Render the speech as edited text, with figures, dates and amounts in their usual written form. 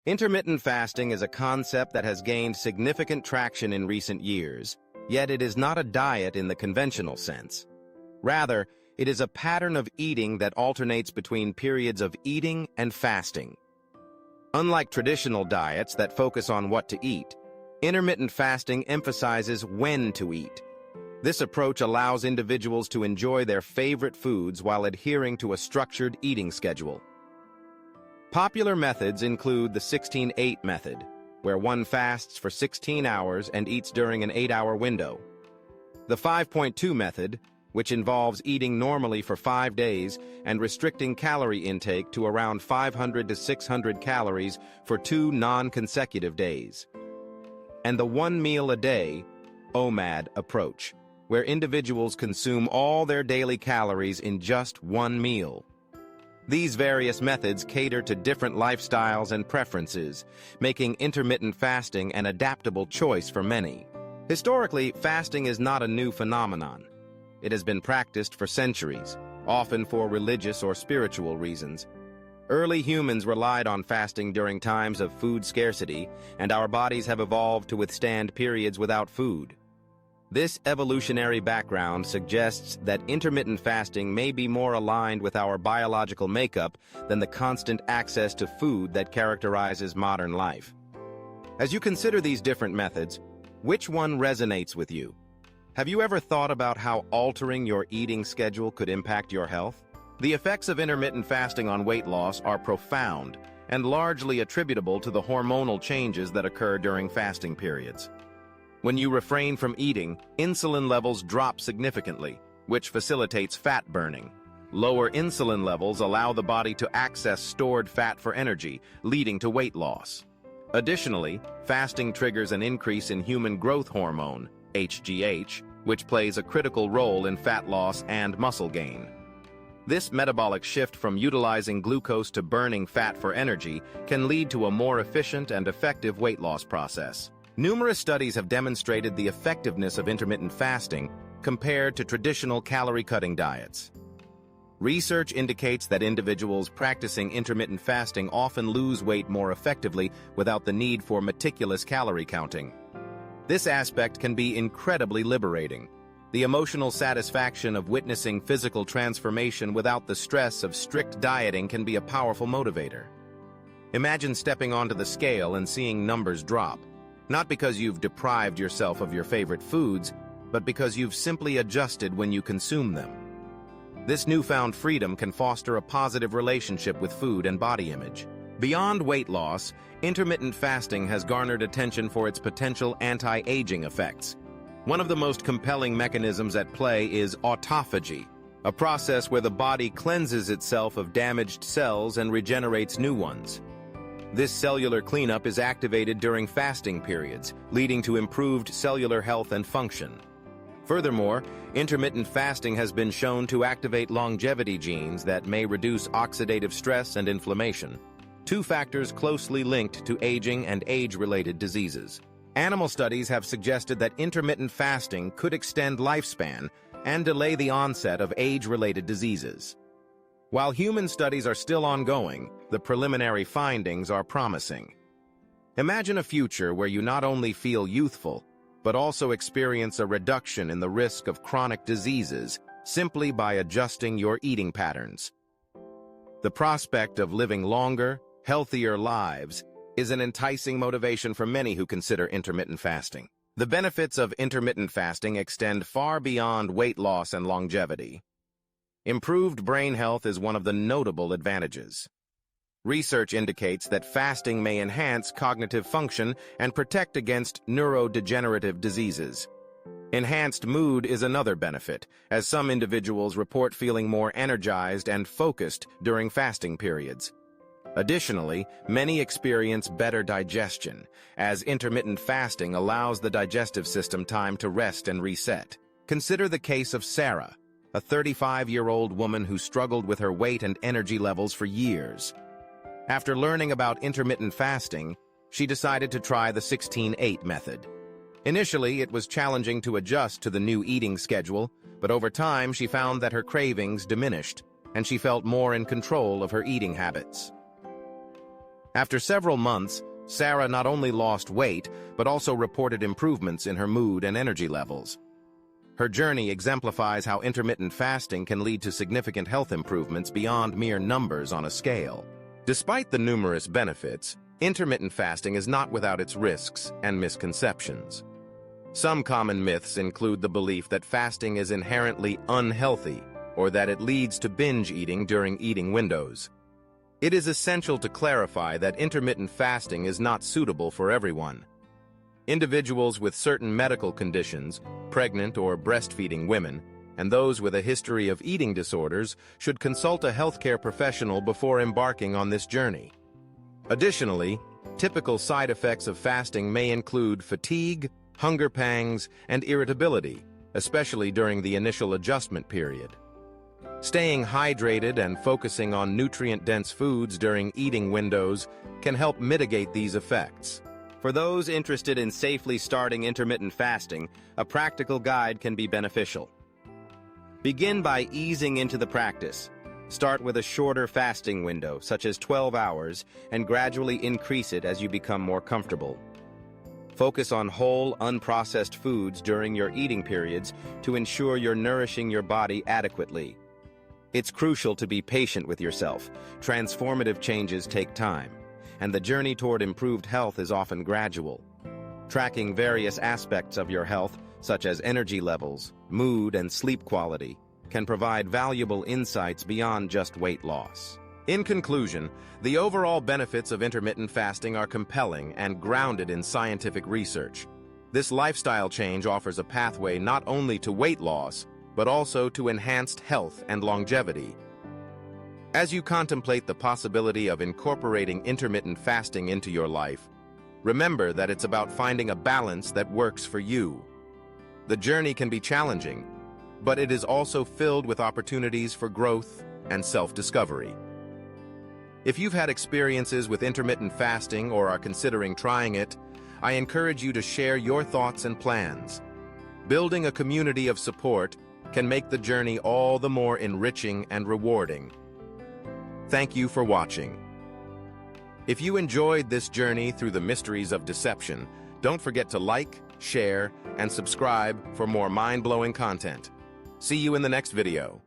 Intermittent fasting is a concept that has gained significant traction in recent years, yet it is not a diet in the conventional sense. Rather, it is a pattern of eating that alternates between periods of eating and fasting. Unlike traditional diets that focus on what to eat, intermittent fasting emphasizes when to eat. This approach allows individuals to enjoy their favorite foods while adhering to a structured eating schedule. Popular methods include the 16-8 method, where one fasts for 16 hours and eats during an 8-hour window. The 5.2 method, which involves eating normally for 5 days and restricting calorie intake to around 500 to 600 calories for 2 non-consecutive days. And the one meal a day, OMAD approach, where individuals consume all their daily calories in just one meal. These various methods cater to different lifestyles and preferences, making intermittent fasting an adaptable choice for many. Historically, fasting is not a new phenomenon. It has been practiced for centuries, often for religious or spiritual reasons. Early humans relied on fasting during times of food scarcity, and our bodies have evolved to withstand periods without food. This evolutionary background suggests that intermittent fasting may be more aligned with our biological makeup than the constant access to food that characterizes modern life. As you consider these different methods, which one resonates with you? Have you ever thought about how altering your eating schedule could impact your health? The effects of intermittent fasting on weight loss are profound and largely attributable to the hormonal changes that occur during fasting periods. When you refrain from eating, insulin levels drop significantly, which facilitates fat burning. Lower insulin levels allow the body to access stored fat for energy, leading to weight loss. Additionally, fasting triggers an increase in human growth hormone, HGH, which plays a critical role in fat loss and muscle gain. This metabolic shift from utilizing glucose to burning fat for energy can lead to a more efficient and effective weight loss process. Numerous studies have demonstrated the effectiveness of intermittent fasting compared to traditional calorie-cutting diets. Research indicates that individuals practicing intermittent fasting often lose weight more effectively without the need for meticulous calorie counting. This aspect can be incredibly liberating. The emotional satisfaction of witnessing physical transformation without the stress of strict dieting can be a powerful motivator. Imagine stepping onto the scale and seeing numbers drop. Not because you've deprived yourself of your favorite foods, but because you've simply adjusted when you consume them. This newfound freedom can foster a positive relationship with food and body image. Beyond weight loss, intermittent fasting has garnered attention for its potential anti-aging effects. One of the most compelling mechanisms at play is autophagy, a process where the body cleanses itself of damaged cells and regenerates new ones. This cellular cleanup is activated during fasting periods, leading to improved cellular health and function. Furthermore, intermittent fasting has been shown to activate longevity genes that may reduce oxidative stress and inflammation, two factors closely linked to aging and age-related diseases. Animal studies have suggested that intermittent fasting could extend lifespan and delay the onset of age-related diseases. While human studies are still ongoing, the preliminary findings are promising. Imagine a future where you not only feel youthful, but also experience a reduction in the risk of chronic diseases simply by adjusting your eating patterns. The prospect of living longer, healthier lives is an enticing motivation for many who consider intermittent fasting. The benefits of intermittent fasting extend far beyond weight loss and longevity. Improved brain health is one of the notable advantages. Research indicates that fasting may enhance cognitive function and protect against neurodegenerative diseases. Enhanced mood is another benefit, as some individuals report feeling more energized and focused during fasting periods. Additionally, many experience better digestion, as intermittent fasting allows the digestive system time to rest and reset. Consider the case of Sarah, a 35-year-old woman who struggled with her weight and energy levels for years. After learning about intermittent fasting, she decided to try the 16-8 method. Initially, it was challenging to adjust to the new eating schedule, but over time she found that her cravings diminished, and she felt more in control of her eating habits. After several months, Sarah not only lost weight, but also reported improvements in her mood and energy levels. Her journey exemplifies how intermittent fasting can lead to significant health improvements beyond mere numbers on a scale. Despite the numerous benefits, intermittent fasting is not without its risks and misconceptions. Some common myths include the belief that fasting is inherently unhealthy or that it leads to binge eating during eating windows. It is essential to clarify that intermittent fasting is not suitable for everyone. Individuals with certain medical conditions, pregnant or breastfeeding women, and those with a history of eating disorders should consult a healthcare professional before embarking on this journey. Additionally, typical side effects of fasting may include fatigue, hunger pangs, and irritability, especially during the initial adjustment period. Staying hydrated and focusing on nutrient-dense foods during eating windows can help mitigate these effects. For those interested in safely starting intermittent fasting, a practical guide can be beneficial. Begin by easing into the practice. Start with a shorter fasting window, such as 12 hours, and gradually increase it as you become more comfortable. Focus on whole, unprocessed foods during your eating periods to ensure you're nourishing your body adequately. It's crucial to be patient with yourself. Transformative changes take time, and the journey toward improved health is often gradual. Tracking various aspects of your health, such as energy levels, mood, and sleep quality, can provide valuable insights beyond just weight loss. In conclusion, the overall benefits of intermittent fasting are compelling and grounded in scientific research. This lifestyle change offers a pathway not only to weight loss, but also to enhanced health and longevity. As you contemplate the possibility of incorporating intermittent fasting into your life, remember that it's about finding a balance that works for you. The journey can be challenging, but it is also filled with opportunities for growth and self-discovery. If you've had experiences with intermittent fasting or are considering trying it, I encourage you to share your thoughts and plans. Building a community of support can make the journey all the more enriching and rewarding. Thank you for watching. If you enjoyed this journey through the mysteries of deception, don't forget to like, share, and subscribe for more mind-blowing content. See you in the next video.